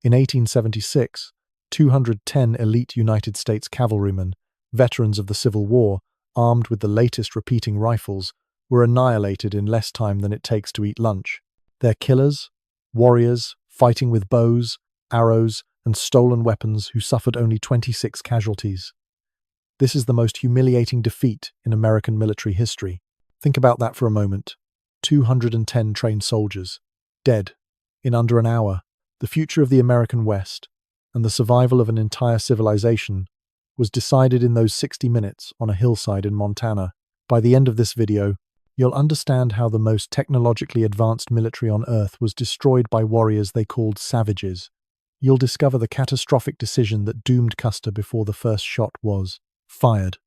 In 1876, 210 elite United States cavalrymen, veterans of the Civil War, armed with the latest repeating rifles, were annihilated in less time than it takes to eat lunch. They're killers, warriors, fighting with bows, arrows, and stolen weapons who suffered only 26 casualties. This is the most humiliating defeat in American military history. Think about that for a moment. 210 trained soldiers, dead, in under an hour. The future of the American West, and the survival of an entire civilization, was decided in those 60 minutes on a hillside in Montana. By the end of this video, you'll understand how the most technologically advanced military on Earth was destroyed by warriors they called savages. You'll discover the catastrophic decision that doomed Custer before the first shot was fired.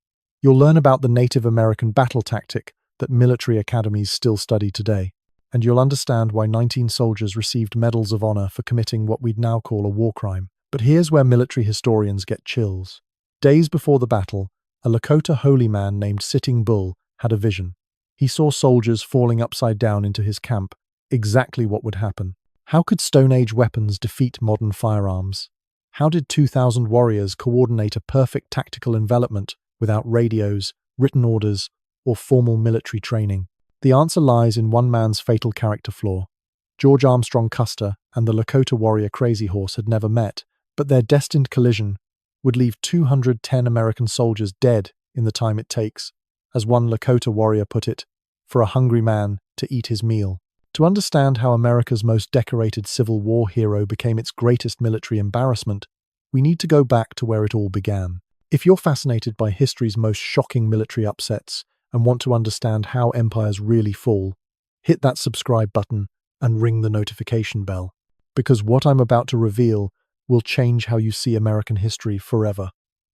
You'll learn about the Native American battle tactic that military academies still study today. And you'll understand why 19 soldiers received medals of honor for committing what we'd now call a war crime. But here's where military historians get chills. Days before the battle, a Lakota holy man named Sitting Bull had a vision. He saw soldiers falling upside down into his camp, exactly what would happen. How could Stone Age weapons defeat modern firearms? How did 2,000 warriors coordinate a perfect tactical envelopment without radios, written orders, or formal military training? The answer lies in one man's fatal character flaw. George Armstrong Custer and the Lakota warrior Crazy Horse had never met, but their destined collision would leave 210 American soldiers dead in the time it takes, as one Lakota warrior put it, for a hungry man to eat his meal. To understand how America's most decorated Civil War hero became its greatest military embarrassment, we need to go back to where it all began. If you're fascinated by history's most shocking military upsets and want to understand how empires really fall, hit that subscribe button and ring the notification bell, because what I'm about to reveal will change how you see American history forever.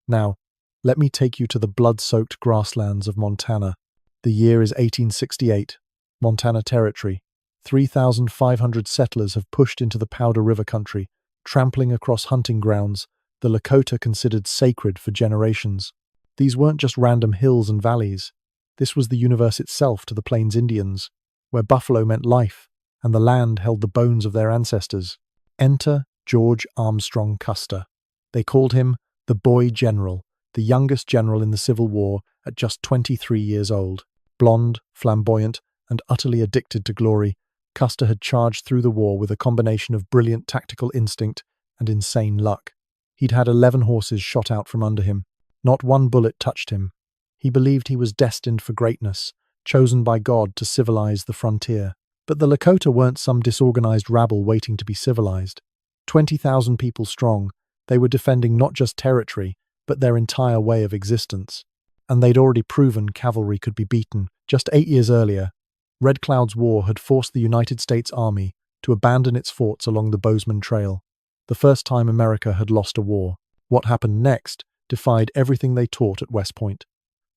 Now, let me take you to the blood-soaked grasslands of Montana. The year is 1868, Montana Territory. 3,500 settlers have pushed into the Powder River country, trampling across hunting grounds the Lakota considered sacred for generations. These weren't just random hills and valleys. This was the universe itself to the Plains Indians, where buffalo meant life, and the land held the bones of their ancestors. Enter George Armstrong Custer. They called him the Boy General, the youngest general in the Civil War at just 23 years old. Blonde, flamboyant, and utterly addicted to glory, Custer had charged through the war with a combination of brilliant tactical instinct and insane luck. He'd had 11 horses shot out from under him. Not one bullet touched him. He believed he was destined for greatness, chosen by God to civilize the frontier. But the Lakota weren't some disorganized rabble waiting to be civilized. 20,000 people strong, they were defending not just territory, but their entire way of existence. And they'd already proven cavalry could be beaten. Just 8 years earlier, Red Cloud's War had forced the United States Army to abandon its forts along the Bozeman Trail, the first time America had lost a war. What happened next defied everything they taught at West Point.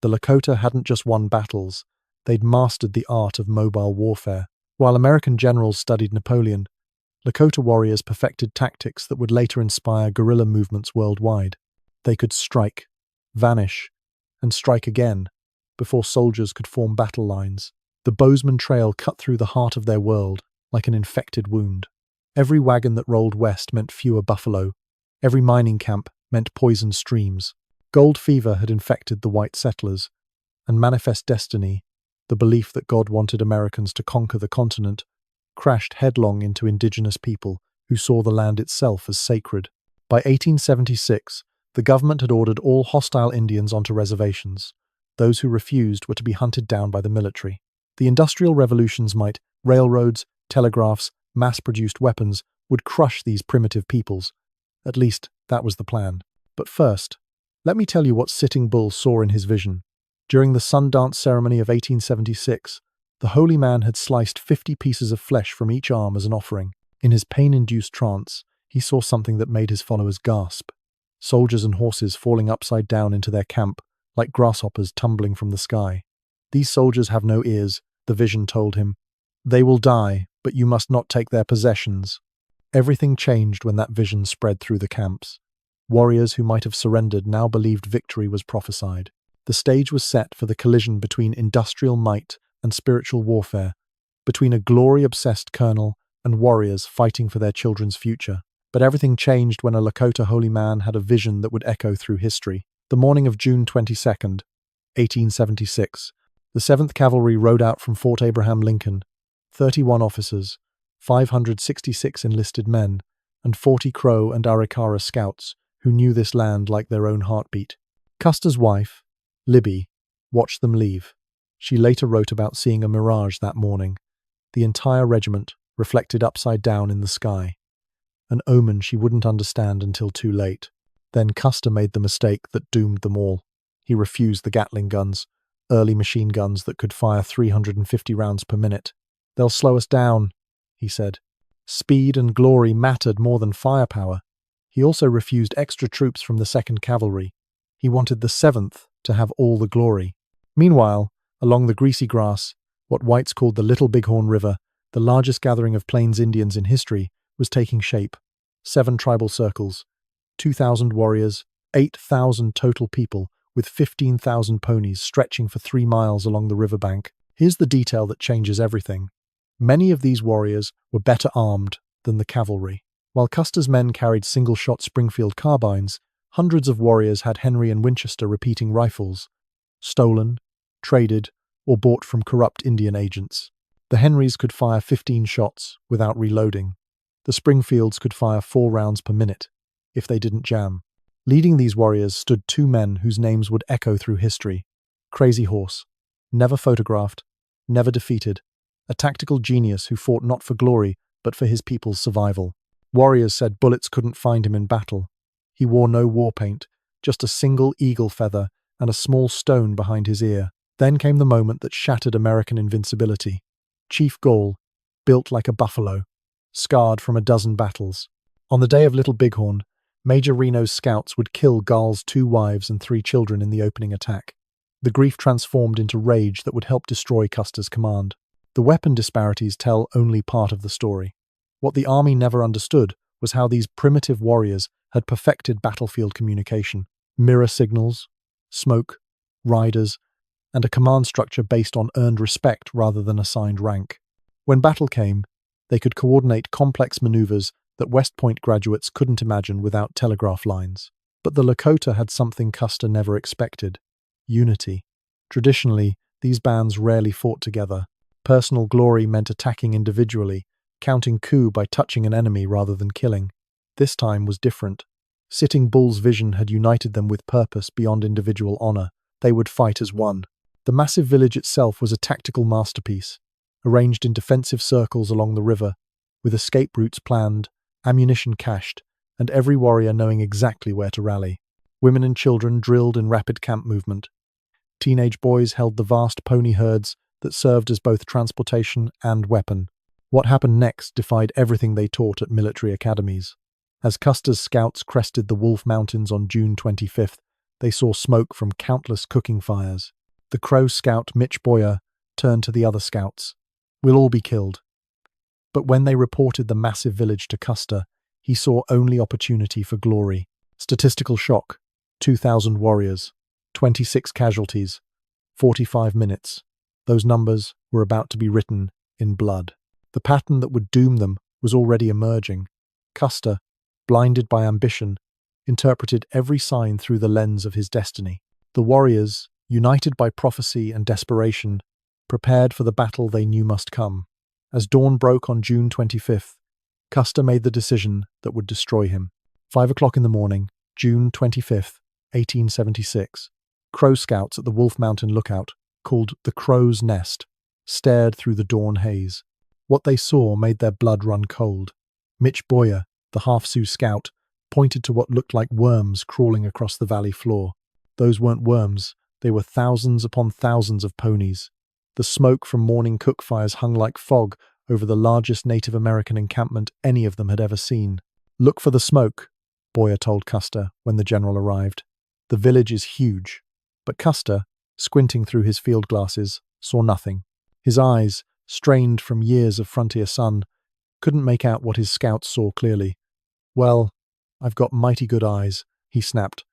The Lakota hadn't just won battles, they'd mastered the art of mobile warfare. While American generals studied Napoleon, Lakota warriors perfected tactics that would later inspire guerrilla movements worldwide. They could strike, vanish, and strike again before soldiers could form battle lines. The Bozeman Trail cut through the heart of their world like an infected wound. Every wagon that rolled west meant fewer buffalo. Every mining camp meant poisoned streams. Gold fever had infected the white settlers, and manifest destiny, the belief that God wanted Americans to conquer the continent, crashed headlong into indigenous people who saw the land itself as sacred. By 1876, the government had ordered all hostile Indians onto reservations. Those who refused were to be hunted down by the military. The Industrial Revolution's might, railroads, telegraphs, mass-produced weapons, would crush these primitive peoples. At least, that was the plan. But first, let me tell you what Sitting Bull saw in his vision. During the Sundance ceremony of 1876, the holy man had sliced 50 pieces of flesh from each arm as an offering. In his pain-induced trance, he saw something that made his followers gasp. Soldiers and horses falling upside down into their camp, like grasshoppers tumbling from the sky. These soldiers have no ears, the vision told him. They will die, but you must not take their possessions. Everything changed when that vision spread through the camps. Warriors who might have surrendered now believed victory was prophesied. The stage was set for the collision between industrial might and spiritual warfare, between a glory-obsessed colonel and warriors fighting for their children's future. But everything changed when a Lakota holy man had a vision that would echo through history. The morning of June 22nd, 1876, the 7th Cavalry rode out from Fort Abraham Lincoln, 31 officers, 566 enlisted men, and 40 Crow and Arikara scouts who knew this land like their own heartbeat. Custer's wife, Libby, watched them leave. She later wrote about seeing a mirage that morning, the entire regiment reflected upside down in the sky. An omen she wouldn't understand until too late. Then Custer made the mistake that doomed them all. He refused the Gatling guns, early machine guns that could fire 350 rounds per minute. "They'll slow us down," he said. Speed and glory mattered more than firepower. He also refused extra troops from the 2nd Cavalry. He wanted the 7th to have all the glory. Meanwhile, along the greasy grass, what whites called the Little Bighorn River, the largest gathering of Plains Indians in history, was taking shape. 7 tribal circles, 2,000 warriors, 8,000 total people, with 15,000 ponies stretching for 3 miles along the riverbank. Here's the detail that changes everything. Many of these warriors were better armed than the cavalry. While Custer's men carried single-shot Springfield carbines, hundreds of warriors had Henry and Winchester repeating rifles, stolen, traded, or bought from corrupt Indian agents. The Henrys could fire 15 shots without reloading. The Springfields could fire 4 rounds per minute, if they didn't jam. Leading these warriors stood 2 men whose names would echo through history. Crazy Horse, never photographed, never defeated, a tactical genius who fought not for glory, but for his people's survival. Warriors said bullets couldn't find him in battle. He wore no war paint, just a single eagle feather and a small stone behind his ear. Then came the moment that shattered American invincibility. Chief Gall, built like a buffalo, scarred from a dozen battles. On the day of Little Bighorn, Major Reno's scouts would kill Gall's 2 wives and 3 children in the opening attack. The grief transformed into rage that would help destroy Custer's command. The weapon disparities tell only part of the story. What the army never understood was how these primitive warriors had perfected battlefield communication. Mirror signals, smoke, riders, and a command structure based on earned respect rather than assigned rank. When battle came, they could coordinate complex maneuvers that West Point graduates couldn't imagine without telegraph lines. But the Lakota had something Custer never expected: unity. Traditionally, these bands rarely fought together. Personal glory meant attacking individually, counting coup by touching an enemy rather than killing. This time was different. Sitting Bull's vision had united them with purpose beyond individual honor. They would fight as one. The massive village itself was a tactical masterpiece, arranged in defensive circles along the river, with escape routes planned, ammunition cached, and every warrior knowing exactly where to rally. Women and children drilled in rapid camp movement. Teenage boys held the vast pony herds that served as both transportation and weapon. What happened next defied everything they taught at military academies. As Custer's scouts crested the Wolf Mountains on June 25th, they saw smoke from countless cooking fires. The Crow scout Mitch Boyer turned to the other scouts. "We'll all be killed." But when they reported the massive village to Custer, he saw only opportunity for glory. Statistical shock: 2,000 warriors, 26 casualties, 45 minutes. Those numbers were about to be written in blood. The pattern that would doom them was already emerging. Custer, blinded by ambition, interpreted every sign through the lens of his destiny. The warriors, united by prophecy and desperation, prepared for the battle they knew must come. As dawn broke on June 25th, Custer made the decision that would destroy him. 5 o'clock in the morning, June 25th, 1876. Crow scouts at the Wolf Mountain lookout, called the Crow's Nest, stared through the dawn haze. What they saw made their blood run cold. Mitch Boyer, the half-Sioux scout, pointed to what looked like worms crawling across the valley floor. Those weren't worms, they were thousands upon thousands of ponies. The smoke from morning cook fires hung like fog over the largest Native American encampment any of them had ever seen. "Look for the smoke," Boyer told Custer when the general arrived. "The village is huge." But Custer, squinting through his field glasses, saw nothing. His eyes, strained from years of frontier sun, couldn't make out what his scouts saw clearly. "Well, I've got mighty good eyes," he snapped,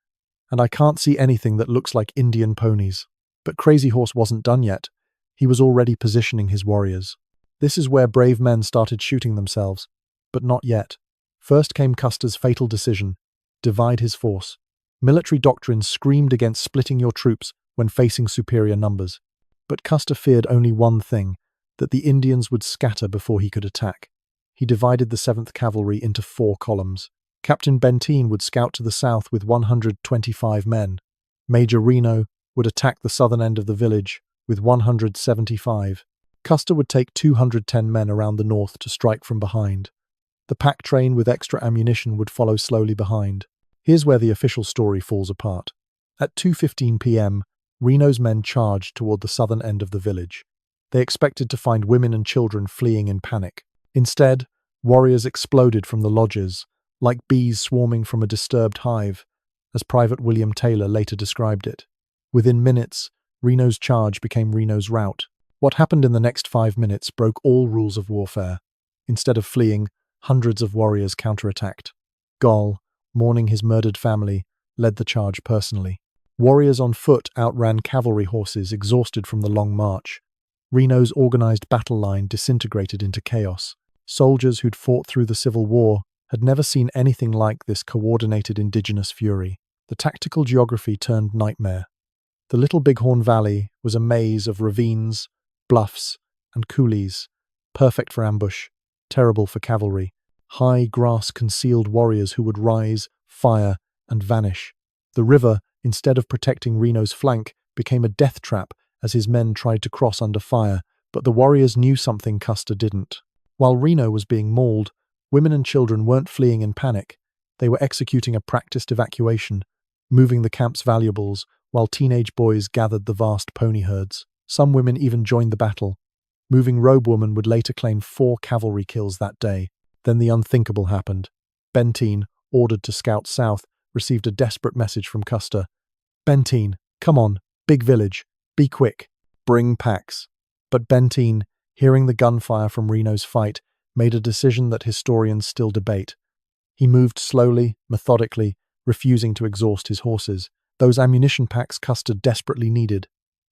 "and I can't see anything that looks like Indian ponies." But Crazy Horse wasn't done yet. He was already positioning his warriors. This is where brave men started shooting themselves. But not yet. First came Custer's fatal decision: divide his force. Military doctrine screamed against splitting your troops when facing superior numbers. But Custer feared only one thing: that the Indians would scatter before he could attack. He divided the 7th Cavalry into 4 columns. Captain Benteen would scout to the south with 125 men. Major Reno would attack the southern end of the village with 175. Custer would take 210 men around the north to strike from behind. The pack train with extra ammunition would follow slowly behind. Here's where the official story falls apart. At 2:15 p.m., Reno's men charged toward the southern end of the village. They expected to find women and children fleeing in panic. Instead, warriors exploded from the lodges, like bees swarming from a disturbed hive, as Private William Taylor later described it. Within minutes, Reno's charge became Reno's rout. What happened in the next 5 minutes broke all rules of warfare. Instead of fleeing, hundreds of warriors counterattacked. Gol, mourning his murdered family, led the charge personally. Warriors on foot outran cavalry horses exhausted from the long march. Reno's organized battle line disintegrated into chaos. Soldiers who'd fought through the Civil War had never seen anything like this coordinated indigenous fury. The tactical geography turned nightmare. The Little Bighorn Valley was a maze of ravines, bluffs, and coulees, perfect for ambush, terrible for cavalry. High grass concealed warriors who would rise, fire, and vanish. The river, instead of protecting Reno's flank, became a death trap as his men tried to cross under fire, but the warriors knew something Custer didn't. While Reno was being mauled, women and children weren't fleeing in panic. They were executing a practiced evacuation, moving the camp's valuables, while teenage boys gathered the vast pony herds. Some women even joined the battle. Moving Robe Woman would later claim 4 cavalry kills that day. Then the unthinkable happened. Benteen, ordered to scout south, received a desperate message from Custer. "Benteen, come on, big village, be quick, bring packs." But Benteen, hearing the gunfire from Reno's fight, made a decision that historians still debate. He moved slowly, methodically, refusing to exhaust his horses. Those ammunition packs Custer desperately needed.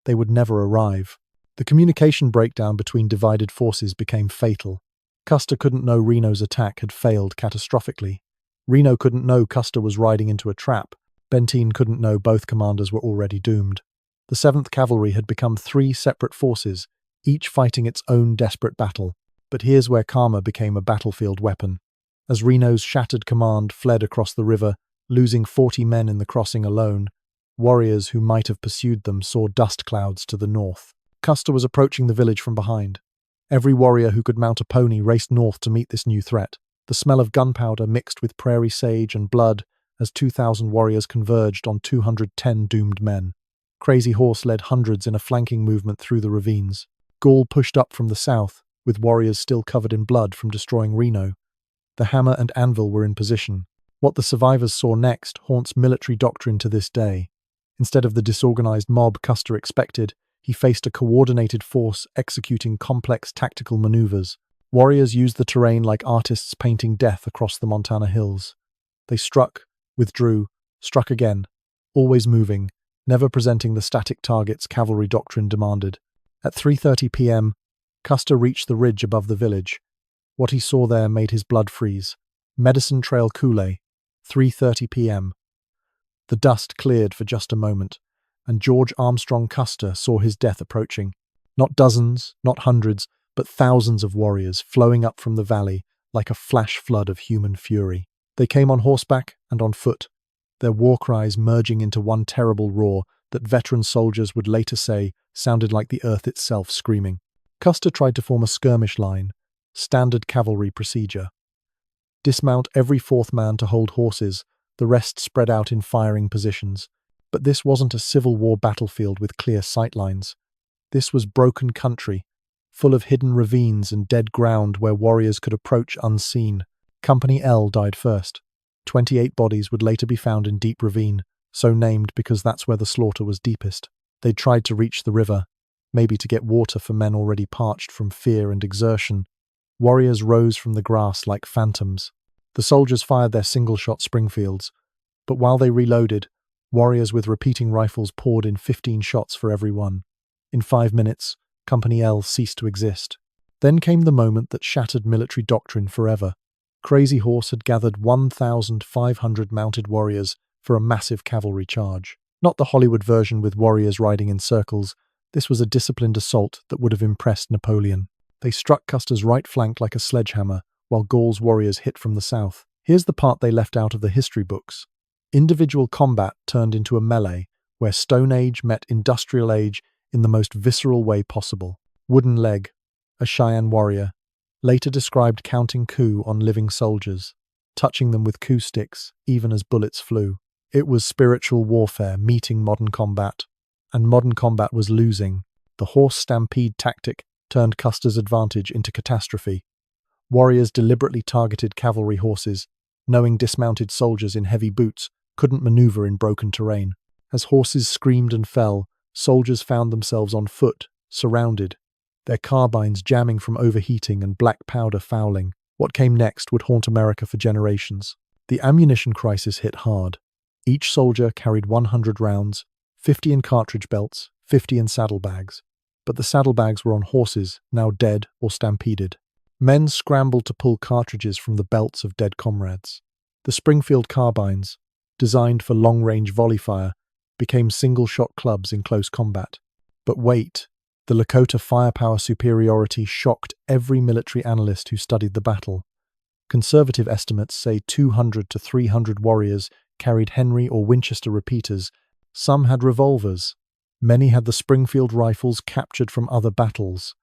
They would never arrive. The communication breakdown between divided forces became fatal. Custer couldn't know Reno's attack had failed catastrophically. Reno couldn't know Custer was riding into a trap. Benteen couldn't know both commanders were already doomed. The 7th Cavalry had become 3 separate forces, each fighting its own desperate battle. But here's where karma became a battlefield weapon. As Reno's shattered command fled across the river, losing 40 men in the crossing alone, warriors who might have pursued them saw dust clouds to the north. Custer was approaching the village from behind. Every warrior who could mount a pony raced north to meet this new threat. The smell of gunpowder mixed with prairie sage and blood as 2,000 warriors converged on 210 doomed men. Crazy Horse led hundreds in a flanking movement through the ravines. Gaul pushed up from the south, with warriors still covered in blood from destroying Reno. The hammer and anvil were in position. What the survivors saw next haunts military doctrine to this day. Instead of the disorganized mob Custer expected, he faced a coordinated force executing complex tactical maneuvers. Warriors used the terrain like artists painting death across the Montana hills. They struck, withdrew, struck again, always moving, never presenting the static targets cavalry doctrine demanded. At 3:30 p.m., Custer reached the ridge above the village. What he saw there made his blood freeze. Medicine Trail Coulee, 3:30 p.m. The dust cleared for just a moment, and George Armstrong Custer saw his death approaching. Not dozens, not hundreds, but thousands of warriors flowing up from the valley like a flash flood of human fury. They came on horseback and on foot, their war cries merging into one terrible roar that veteran soldiers would later say sounded like the earth itself screaming. Custer tried to form a skirmish line, standard cavalry procedure. Dismount every 4th man to hold horses, the rest spread out in firing positions. But this wasn't a Civil War battlefield with clear sightlines. This was broken country, full of hidden ravines and dead ground where warriors could approach unseen. Company L died first. 28 bodies would later be found in Deep Ravine, so named because that's where the slaughter was deepest. They tried to reach the river, maybe to get water for men already parched from fear and exertion. Warriors rose from the grass like phantoms. The soldiers fired their single-shot Springfields, but while they reloaded, warriors with repeating rifles poured in 15 shots for every one. In 5 minutes, Company L ceased to exist. Then came the moment that shattered military doctrine forever. Crazy Horse had gathered 1,500 mounted warriors for a massive cavalry charge. Not the Hollywood version with warriors riding in circles. This was a disciplined assault that would have impressed Napoleon. They struck Custer's right flank like a sledgehammer, while Gaul's warriors hit from the south. Here's the part they left out of the history books. Individual combat turned into a melee, where Stone Age met Industrial Age in the most visceral way possible. Wooden Leg, a Cheyenne warrior, later described counting coup on living soldiers, touching them with coup sticks even as bullets flew. It was spiritual warfare meeting modern combat, and modern combat was losing. The horse stampede tactic turned Custer's advantage into catastrophe. Warriors deliberately targeted cavalry horses, knowing dismounted soldiers in heavy boots couldn't maneuver in broken terrain. As horses screamed and fell, soldiers found themselves on foot, surrounded, their carbines jamming from overheating and black powder fouling. What came next would haunt America for generations. The ammunition crisis hit hard. Each soldier carried 100 rounds, 50 in cartridge belts, 50 in saddlebags. But the saddlebags were on horses, now dead or stampeded. Men scrambled to pull cartridges from the belts of dead comrades. The Springfield carbines, designed for long-range volley fire, became single-shot clubs in close combat. But wait, the Lakota firepower superiority shocked every military analyst who studied the battle. Conservative estimates say 200 to 300 warriors carried Henry or Winchester repeaters. Some had revolvers. Many had the Springfield rifles captured from other battles.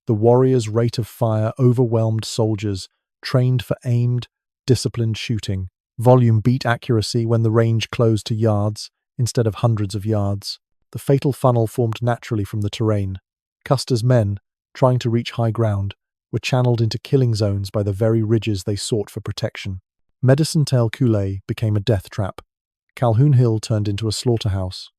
The warriors' rate of fire overwhelmed soldiers trained for aimed, disciplined shooting. Volume beat accuracy when the range closed to yards instead of hundreds of yards. The fatal funnel formed naturally from the terrain. Custer's men, trying to reach high ground, were channeled into killing zones by the very ridges they sought for protection. Medicine Tail Coulee became a death trap. Calhoun Hill turned into a slaughterhouse.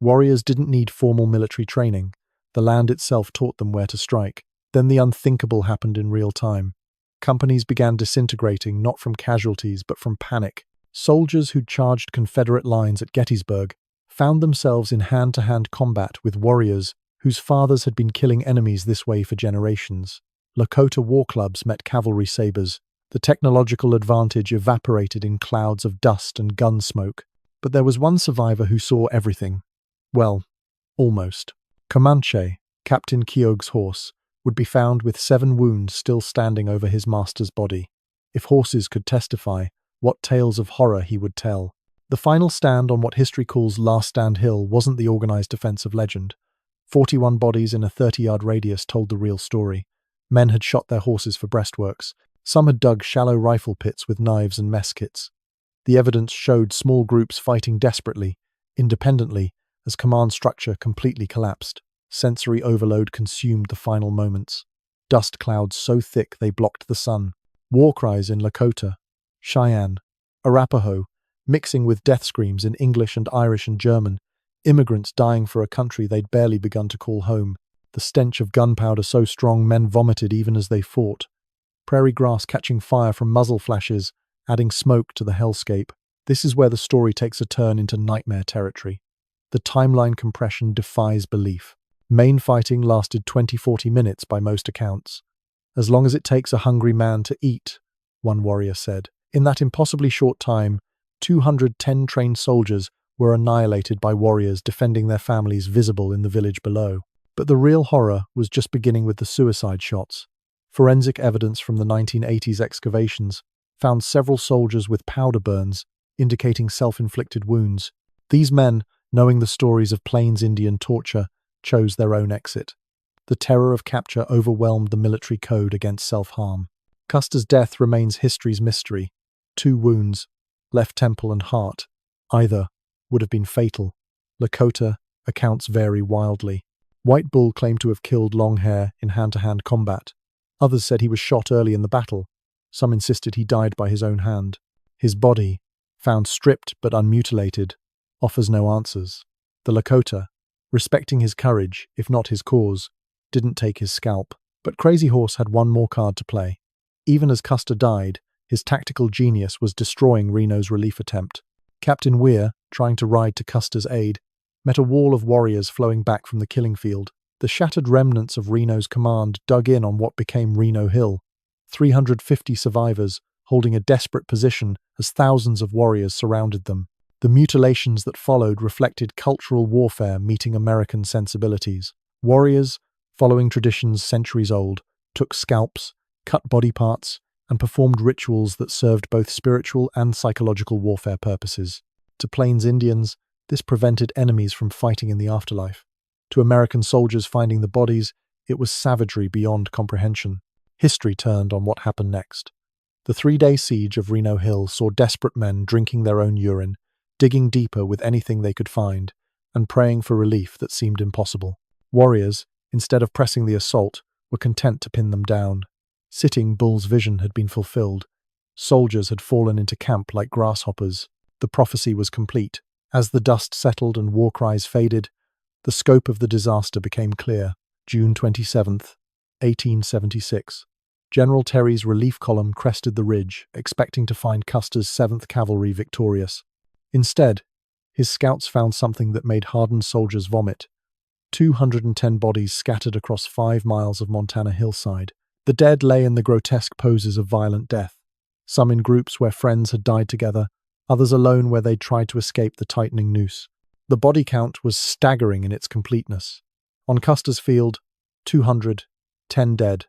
Warriors didn't need formal military training. The land itself taught them where to strike. Then the unthinkable happened in real time. Companies began disintegrating not from casualties but from panic. Soldiers who'd charged Confederate lines at Gettysburg found themselves in hand-to-hand combat with warriors whose fathers had been killing enemies this way for generations. Lakota war clubs met cavalry sabers. The technological advantage evaporated in clouds of dust and gun smoke. But there was one survivor who saw everything. Well, almost. Comanche, Captain Keogh's horse, would be found with 7 wounds still standing over his master's body. If horses could testify, what tales of horror he would tell. The final stand on what history calls Last Stand Hill wasn't the organized defense of legend. 41 bodies in a 30-yard radius told the real story. Men had shot their horses for breastworks. Some had dug shallow rifle pits with knives and mess kits. The evidence showed small groups fighting desperately, independently, as command structure completely collapsed. Sensory overload consumed the final moments. Dust clouds so thick they blocked the sun. War cries in Lakota, Cheyenne, Arapaho, mixing with death screams in English and Irish and German. Immigrants dying for a country they'd barely begun to call home. The stench of gunpowder so strong men vomited even as they fought. Prairie grass catching fire from muzzle flashes, adding smoke to the hellscape. This is where the story takes a turn into nightmare territory. The timeline compression defies belief. Main fighting lasted 20-40 minutes by most accounts. As long as it takes a hungry man to eat, one warrior said. In that impossibly short time, 210 trained soldiers were annihilated by warriors defending their families visible in the village below. But the real horror was just beginning with the suicide shots. Forensic evidence from the 1980s excavations found several soldiers with powder burns, indicating self-inflicted wounds. These men, knowing the stories of Plains Indian torture, chose their own exit. The terror of capture overwhelmed the military code against self-harm. Custer's death remains history's mystery. 2 wounds, left temple and heart. Either would have been fatal. Lakota accounts vary wildly. White Bull claimed to have killed Longhair in hand-to-hand combat. Others said he was shot early in the battle. Some insisted he died by his own hand. His body, found stripped but unmutilated, offers no answers. The Lakota, respecting his courage, if not his cause, didn't take his scalp. But Crazy Horse had one more card to play. Even as Custer died, his tactical genius was destroying Reno's relief attempt. Captain Weir, trying to ride to Custer's aid, met a wall of warriors flowing back from the killing field. The shattered remnants of Reno's command dug in on what became Reno Hill. 350 survivors, holding a desperate position as thousands of warriors surrounded them. The mutilations that followed reflected cultural warfare meeting American sensibilities. Warriors, following traditions centuries old, took scalps, cut body parts, and performed rituals that served both spiritual and psychological warfare purposes. To Plains Indians, this prevented enemies from fighting in the afterlife. To American soldiers finding the bodies, it was savagery beyond comprehension. History turned on what happened next. The 3-day siege of Reno Hill saw desperate men drinking their own urine, digging deeper with anything they could find, and praying for relief that seemed impossible. Warriors, instead of pressing the assault, were content to pin them down. Sitting Bull's vision had been fulfilled. Soldiers had fallen into camp like grasshoppers. The prophecy was complete. As the dust settled and war cries faded, the scope of the disaster became clear. June 27th, 1876. General Terry's relief column crested the ridge, expecting to find Custer's 7th Cavalry victorious. Instead, his scouts found something that made hardened soldiers vomit. 210 bodies scattered across 5 miles of Montana hillside. The dead lay in the grotesque poses of violent death, some in groups where friends had died together, others alone where they'd tried to escape the tightening noose. The body count was staggering in its completeness. On Custer's field, 210 dead,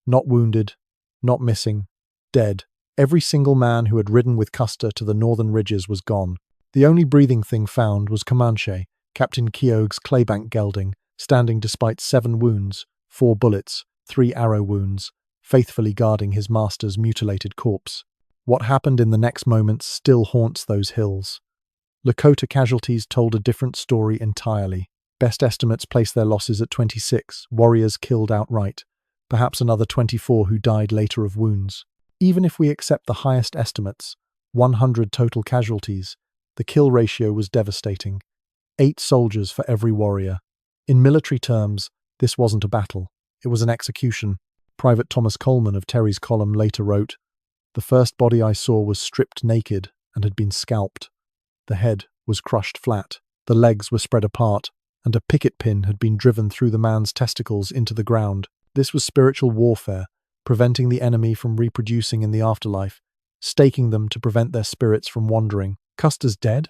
not wounded, not missing, dead. Every single man who had ridden with Custer to the northern ridges was gone. The only breathing thing found was Comanche, Captain Keogh's claybank gelding, standing despite 7 wounds, 4 bullets, 3 arrow wounds, faithfully guarding his master's mutilated corpse. What happened in the next moments still haunts those hills. Lakota casualties told a different story entirely. Best estimates place their losses at 26 warriors killed outright, perhaps another 24 who died later of wounds. Even if we accept the highest estimates, 100 total casualties, the kill ratio was devastating. 8 soldiers for every warrior. In military terms, this wasn't a battle. It was an execution. Private Thomas Coleman of Terry's column later wrote, "The first body I saw was stripped naked and had been scalped. The head was crushed flat, the legs were spread apart, and a picket pin had been driven through the man's testicles into the ground. This was spiritual warfare, preventing the enemy from reproducing in the afterlife, staking them to prevent their spirits from wandering. Custer's dead?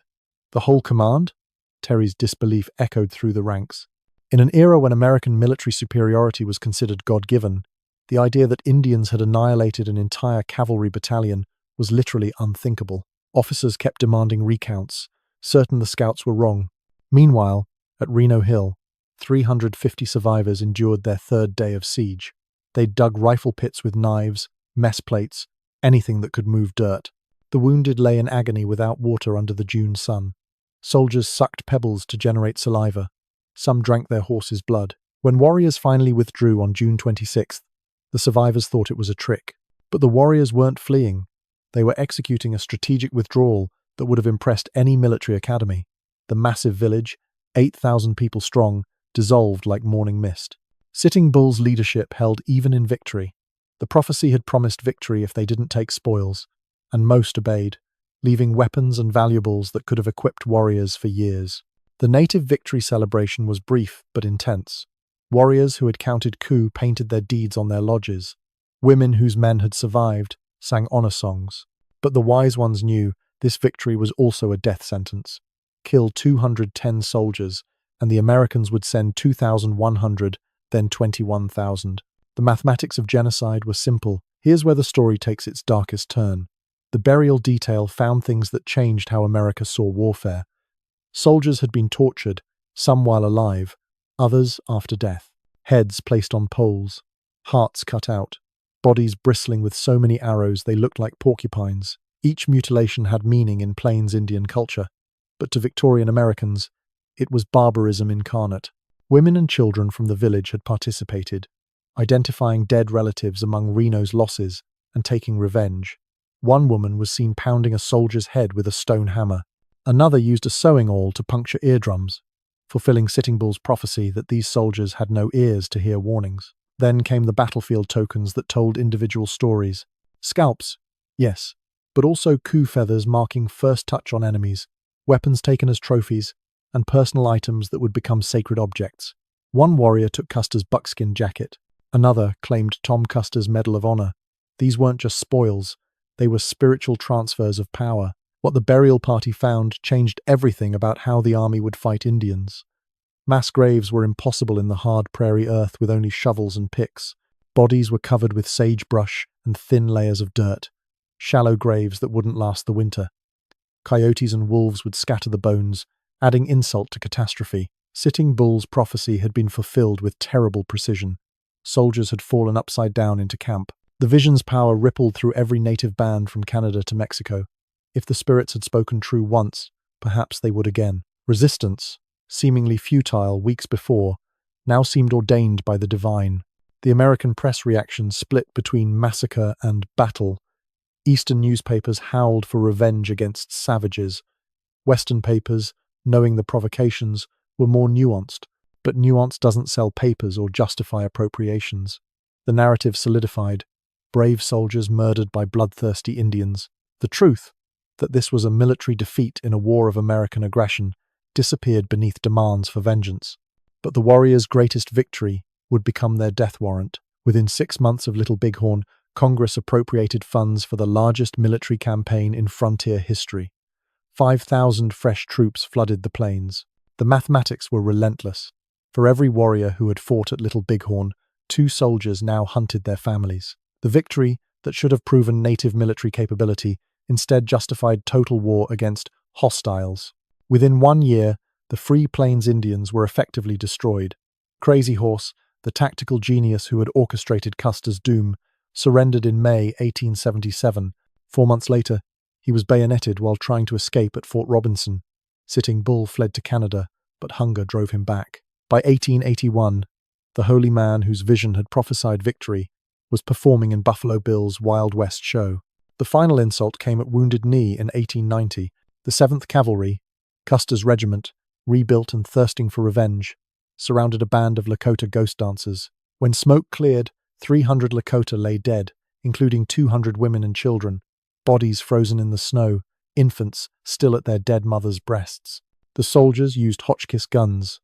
The whole command?" Terry's disbelief echoed through the ranks. In an era when American military superiority was considered God-given, the idea that Indians had annihilated an entire cavalry battalion was literally unthinkable. Officers kept demanding recounts, certain the scouts were wrong. Meanwhile, at Reno Hill, 350 survivors endured their 3rd day of siege. They dug rifle pits with knives, mess plates, anything that could move dirt. The wounded lay in agony without water under the June sun. Soldiers sucked pebbles to generate saliva. Some drank their horses' blood. When warriors finally withdrew on June 26th, the survivors thought it was a trick. But the warriors weren't fleeing. They were executing a strategic withdrawal that would have impressed any military academy. The massive village, 8,000 people strong, dissolved like morning mist. Sitting Bull's leadership held even in victory. The prophecy had promised victory if they didn't take spoils, and most obeyed, leaving weapons and valuables that could have equipped warriors for years. The native victory celebration was brief but intense. Warriors who had counted coup painted their deeds on their lodges. Women whose men had survived sang honor songs. But the wise ones knew this victory was also a death sentence. Kill 210 soldiers, and the Americans would send 2,100, then 21,000. The mathematics of genocide were simple. Here's where the story takes its darkest turn. The burial detail found things that changed how America saw warfare. Soldiers had been tortured, some while alive, others after death. Heads placed on poles, hearts cut out, bodies bristling with so many arrows they looked like porcupines. Each mutilation had meaning in Plains Indian culture, but to Victorian Americans, it was barbarism incarnate. Women and children from the village had participated, identifying dead relatives among Reno's losses and taking revenge. One woman was seen pounding a soldier's head with a stone hammer. Another used a sewing awl to puncture eardrums, fulfilling Sitting Bull's prophecy that these soldiers had no ears to hear warnings. Then came the battlefield tokens that told individual stories. Scalps, yes, but also coup feathers marking first touch on enemies, weapons taken as trophies, and personal items that would become sacred objects. One warrior took Custer's buckskin jacket. Another claimed Tom Custer's Medal of Honor. These weren't just spoils, They were spiritual transfers of power. What the burial party found changed everything about how the army would fight Indians. Mass graves were impossible in the hard prairie earth with only shovels and picks. Bodies were covered with sagebrush and thin layers of dirt. Shallow graves that wouldn't last the winter. Coyotes and wolves would scatter the bones, adding insult to catastrophe. Sitting Bull's prophecy had been fulfilled with terrible precision. Soldiers had fallen upside down into camp. The vision's power rippled through every native band from Canada to Mexico. If the spirits had spoken true once, perhaps they would again. Resistance, seemingly futile weeks before, now seemed ordained by the divine. The American press reaction split between massacre and battle. Eastern newspapers howled for revenge against savages. Western papers, knowing the provocations, were more nuanced, but nuance doesn't sell papers or justify appropriations. The narrative solidified. Brave soldiers murdered by bloodthirsty Indians. The truth, that this was a military defeat in a war of American aggression, disappeared beneath demands for vengeance. But the warriors' greatest victory would become their death warrant. Within 6 months of Little Bighorn, Congress appropriated funds for the largest military campaign in frontier history. 5,000 fresh troops flooded the plains. The mathematics were relentless. For every warrior who had fought at Little Bighorn, 2 soldiers now hunted their families. The victory, that should have proven native military capability, instead justified total war against hostiles. Within 1 year, the Free Plains Indians were effectively destroyed. Crazy Horse, the tactical genius who had orchestrated Custer's doom, surrendered in May 1877. 4 months later, he was bayoneted while trying to escape at Fort Robinson. Sitting Bull fled to Canada, but hunger drove him back. By 1881, the holy man whose vision had prophesied victory was performing in Buffalo Bill's Wild West show. The final insult came at Wounded Knee in 1890. The 7th Cavalry, Custer's regiment, rebuilt and thirsting for revenge, surrounded a band of Lakota ghost dancers. When smoke cleared, 300 Lakota lay dead, including 200 women and children, bodies frozen in the snow, infants still at their dead mothers' breasts. The soldiers used Hotchkiss guns,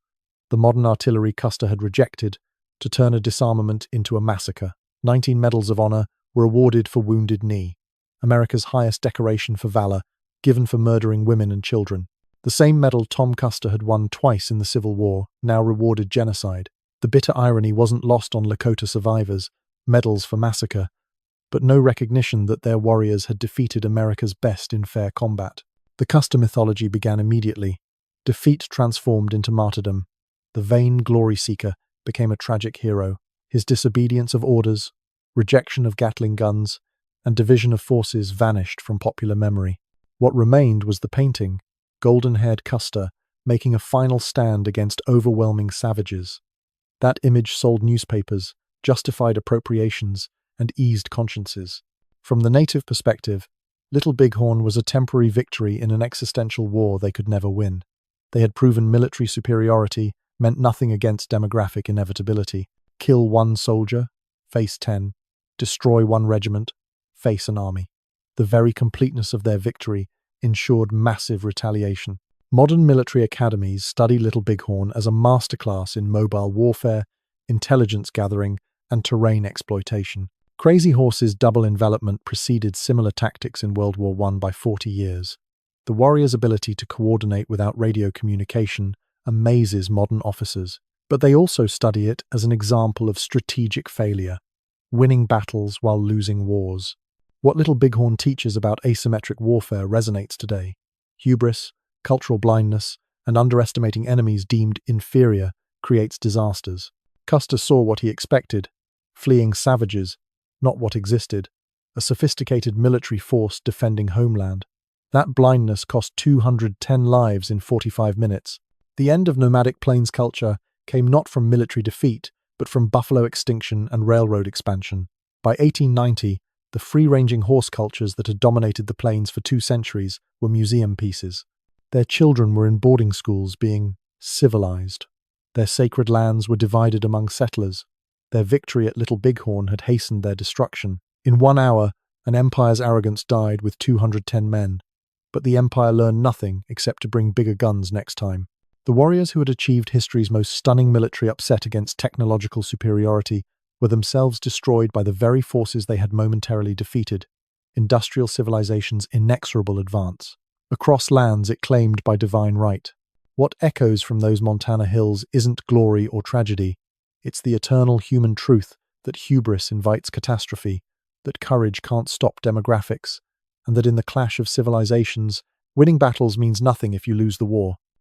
the modern artillery Custer had rejected, to turn a disarmament into a massacre. 19 medals of honor were awarded for Wounded Knee, America's highest decoration for valor, given for murdering women and children. The same medal Tom Custer had won twice in the Civil War now rewarded genocide. The bitter irony wasn't lost on Lakota survivors, medals for massacre, but no recognition that their warriors had defeated America's best in fair combat. The Custer mythology began immediately. Defeat transformed into martyrdom. The vain glory seeker became a tragic hero. His disobedience of orders, rejection of Gatling guns, and division of forces vanished from popular memory. What remained was the painting, golden-haired Custer, making a final stand against overwhelming savages. That image sold newspapers, justified appropriations, and eased consciences. From the native perspective, Little Bighorn was a temporary victory in an existential war they could never win. They had proven military superiority meant nothing against demographic inevitability. Kill 1 soldier, face 10. Destroy 1 regiment, face an army. The very completeness of their victory ensured massive retaliation. Modern military academies study Little Bighorn as a masterclass in mobile warfare, intelligence gathering, and terrain exploitation. Crazy Horse's double envelopment preceded similar tactics in World War I by 40 years. The warrior's ability to coordinate without radio communication amazes modern officers, but they also study it as an example of strategic failure, winning battles while losing wars. What Little Bighorn teaches about asymmetric warfare resonates today. Hubris, cultural blindness, and underestimating enemies deemed inferior creates disasters. Custer saw what he expected, fleeing savages, not what existed, a sophisticated military force defending homeland. That blindness cost 210 lives in 45 minutes. The end of nomadic plains culture came not from military defeat, but from buffalo extinction and railroad expansion. By 1890, the free-ranging horse cultures that had dominated the plains for 2 centuries were museum pieces. Their children were in boarding schools being civilized. Their sacred lands were divided among settlers. Their victory at Little Bighorn had hastened their destruction. In 1 hour, an empire's arrogance died with 210 men. But the empire learned nothing except to bring bigger guns next time. The warriors who had achieved history's most stunning military upset against technological superiority were themselves destroyed by the very forces they had momentarily defeated. industrial civilization's inexorable advance. Across lands it claimed by divine right. What echoes from those Montana hills isn't glory or tragedy. It's the eternal human truth that hubris invites catastrophe, that courage can't stop demographics, and that in the clash of civilizations, winning battles means nothing if you lose the war.